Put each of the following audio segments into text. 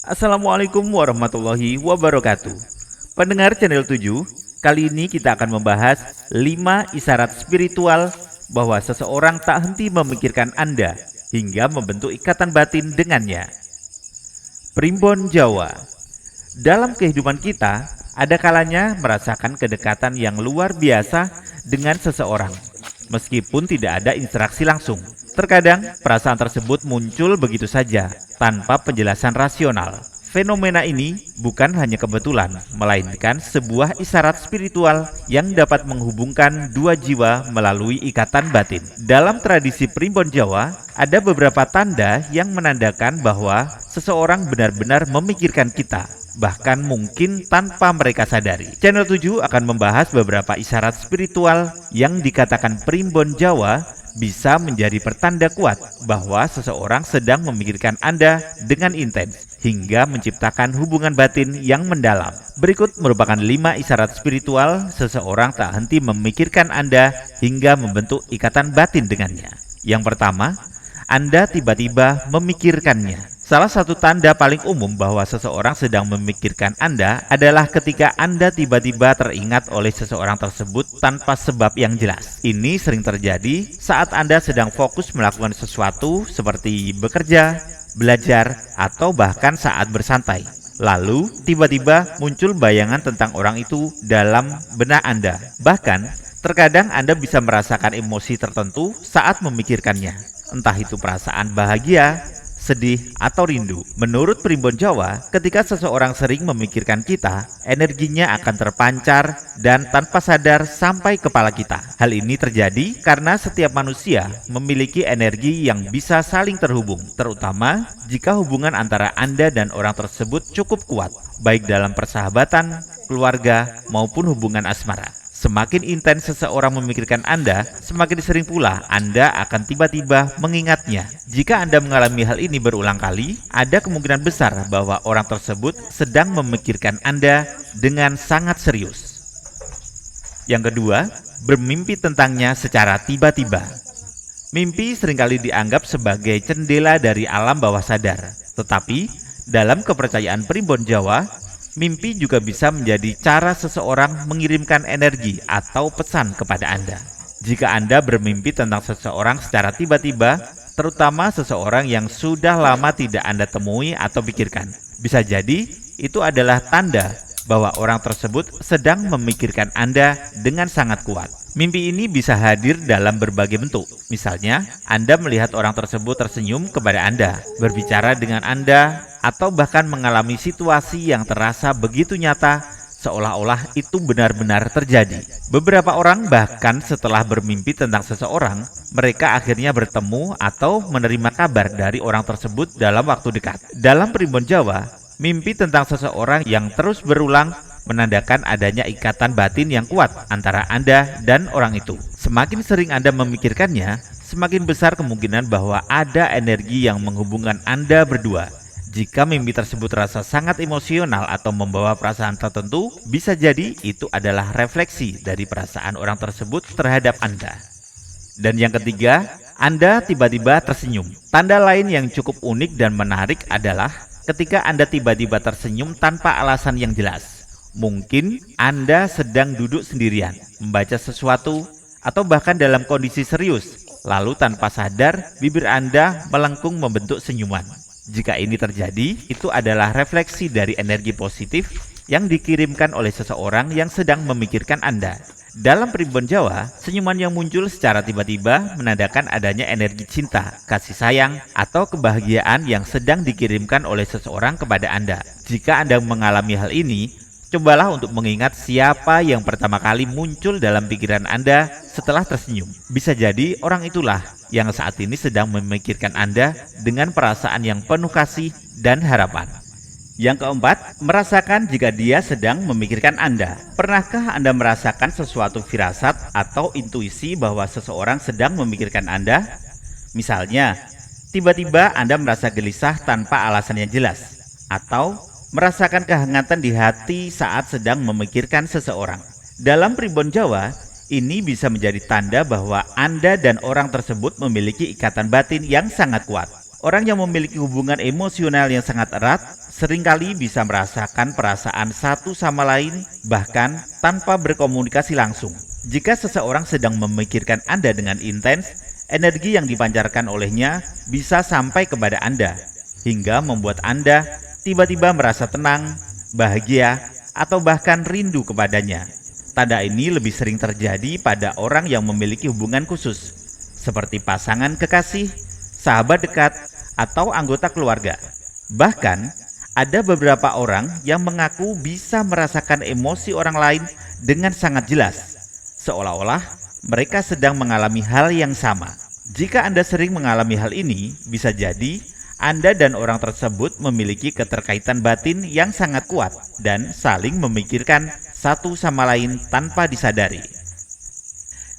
Assalamualaikum warahmatullahi wabarakatuh. Pendengar channel 7, kali ini kita akan membahas 5 isyarat spiritual bahwa seseorang tak henti memikirkan Anda hingga membentuk ikatan batin dengannya. Primbon Jawa. Dalam kehidupan kita, ada kalanya merasakan kedekatan yang luar biasa dengan seseorang, meskipun tidak ada interaksi langsung. Terkadang perasaan tersebut muncul begitu saja, tanpa penjelasan rasional. Fenomena ini bukan hanya kebetulan, melainkan sebuah isyarat spiritual yang dapat menghubungkan dua jiwa melalui ikatan batin. Dalam tradisi Primbon Jawa, ada beberapa tanda yang menandakan bahwa seseorang benar-benar memikirkan kita, bahkan mungkin tanpa mereka sadari. Channel 7 akan membahas beberapa isyarat spiritual yang dikatakan Primbon Jawa bisa menjadi pertanda kuat bahwa seseorang sedang memikirkan Anda dengan intens hingga menciptakan hubungan batin yang mendalam. Berikut merupakan 5 isyarat spiritual seseorang tak henti memikirkan Anda hingga membentuk ikatan batin dengannya. Yang pertama, Anda tiba-tiba memikirkannya. Salah satu tanda paling umum bahwa seseorang sedang memikirkan Anda adalah ketika Anda tiba-tiba teringat oleh seseorang tersebut tanpa sebab yang jelas. Ini sering terjadi saat Anda sedang fokus melakukan sesuatu seperti bekerja, belajar, atau bahkan saat bersantai. Lalu, tiba-tiba muncul bayangan tentang orang itu dalam benak Anda. Bahkan, terkadang Anda bisa merasakan emosi tertentu saat memikirkannya. Entah itu perasaan bahagia, sedih, atau rindu. Menurut Primbon Jawa, ketika seseorang sering memikirkan kita, energinya akan terpancar dan tanpa sadar sampai kepala kita. Hal ini terjadi karena setiap manusia memiliki energi yang bisa saling terhubung, terutama jika hubungan antara Anda dan orang tersebut cukup kuat, baik dalam persahabatan, keluarga, maupun hubungan asmara. Semakin intens seseorang memikirkan Anda, semakin sering pula Anda akan tiba-tiba mengingatnya. Jika Anda mengalami hal ini berulang kali, ada kemungkinan besar bahwa orang tersebut sedang memikirkan Anda dengan sangat serius. Yang kedua, bermimpi tentangnya secara tiba-tiba. Mimpi seringkali dianggap sebagai jendela dari alam bawah sadar. Tetapi, dalam kepercayaan Primbon Jawa, mimpi juga bisa menjadi cara seseorang mengirimkan energi atau pesan kepada Anda. Jika Anda bermimpi tentang seseorang secara tiba-tiba, terutama seseorang yang sudah lama tidak Anda temui atau pikirkan, bisa jadi itu adalah tanda bahwa orang tersebut sedang memikirkan Anda dengan sangat kuat. Mimpi ini bisa hadir dalam berbagai bentuk. Misalnya, Anda melihat orang tersebut tersenyum kepada Anda, berbicara dengan Anda, atau bahkan mengalami situasi yang terasa begitu nyata seolah-olah itu benar-benar terjadi. Beberapa orang bahkan setelah bermimpi tentang seseorang, mereka akhirnya bertemu atau menerima kabar dari orang tersebut dalam waktu dekat. Dalam Primbon Jawa, mimpi tentang seseorang yang terus berulang menandakan adanya ikatan batin yang kuat antara Anda dan orang itu. Semakin sering Anda memikirkannya, semakin besar kemungkinan bahwa ada energi yang menghubungkan Anda berdua. Jika mimpi tersebut terasa sangat emosional atau membawa perasaan tertentu, bisa jadi itu adalah refleksi dari perasaan orang tersebut terhadap Anda. Dan yang ketiga, Anda tiba-tiba tersenyum. Tanda lain yang cukup unik dan menarik adalah ketika Anda tiba-tiba tersenyum tanpa alasan yang jelas. Mungkin Anda sedang duduk sendirian, membaca sesuatu, atau bahkan dalam kondisi serius. Lalu tanpa sadar, bibir Anda melengkung membentuk senyuman. Jika ini terjadi, itu adalah refleksi dari energi positif yang dikirimkan oleh seseorang yang sedang memikirkan Anda. Dalam Primbon Jawa, senyuman yang muncul secara tiba-tiba menandakan adanya energi cinta, kasih sayang, atau kebahagiaan yang sedang dikirimkan oleh seseorang kepada Anda. Jika Anda mengalami hal ini, cobalah untuk mengingat siapa yang pertama kali muncul dalam pikiran Anda setelah tersenyum. Bisa jadi orang itulah yang saat ini sedang memikirkan Anda dengan perasaan yang penuh kasih dan harapan. Yang keempat, merasakan jika dia sedang memikirkan Anda. Pernahkah Anda merasakan sesuatu firasat atau intuisi bahwa seseorang sedang memikirkan Anda? Misalnya, tiba-tiba Anda merasa gelisah tanpa alasan yang jelas, atau merasakan kehangatan di hati saat sedang memikirkan seseorang. Dalam Primbon Jawa, ini bisa menjadi tanda bahwa Anda dan orang tersebut memiliki ikatan batin yang sangat kuat. Orang yang memiliki hubungan emosional yang sangat erat seringkali bisa merasakan perasaan satu sama lain bahkan tanpa berkomunikasi langsung. Jika seseorang sedang memikirkan Anda dengan intens, energi yang dipancarkan olehnya bisa sampai kepada Anda, hingga membuat Anda tiba-tiba merasa tenang, bahagia, atau bahkan rindu kepadanya. Tanda ini lebih sering terjadi pada orang yang memiliki hubungan khusus, seperti pasangan kekasih, sahabat dekat, atau anggota keluarga. Bahkan, ada beberapa orang yang mengaku bisa merasakan emosi orang lain dengan sangat jelas, seolah-olah mereka sedang mengalami hal yang sama. Jika Anda sering mengalami hal ini, bisa jadi Anda dan orang tersebut memiliki keterkaitan batin yang sangat kuat dan saling memikirkan satu sama lain tanpa disadari.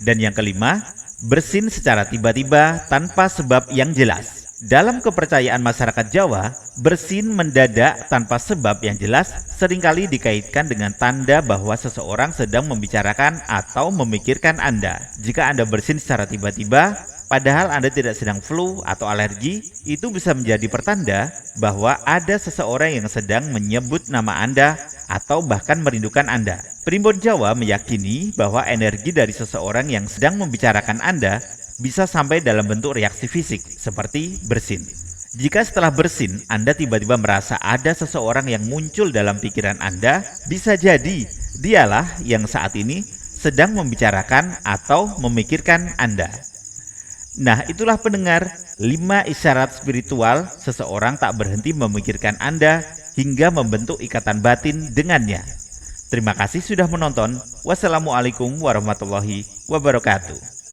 Dan yang kelima, bersin secara tiba-tiba tanpa sebab yang jelas. Dalam kepercayaan masyarakat Jawa, bersin mendadak tanpa sebab yang jelas seringkali dikaitkan dengan tanda bahwa seseorang sedang membicarakan atau memikirkan Anda. Jika Anda bersin secara tiba-tiba, padahal Anda tidak sedang flu atau alergi, itu bisa menjadi pertanda bahwa ada seseorang yang sedang menyebut nama Anda atau bahkan merindukan Anda. Primbon Jawa meyakini bahwa energi dari seseorang yang sedang membicarakan Anda bisa sampai dalam bentuk reaksi fisik seperti bersin. Jika setelah bersin Anda tiba-tiba merasa ada seseorang yang muncul dalam pikiran Anda, bisa jadi dialah yang saat ini sedang membicarakan atau memikirkan Anda. Nah, itulah pendengar 5 isyarat spiritual seseorang tak berhenti memikirkan Anda hingga membentuk ikatan batin dengannya. Terima kasih sudah menonton. Wassalamualaikum warahmatullahi wabarakatuh.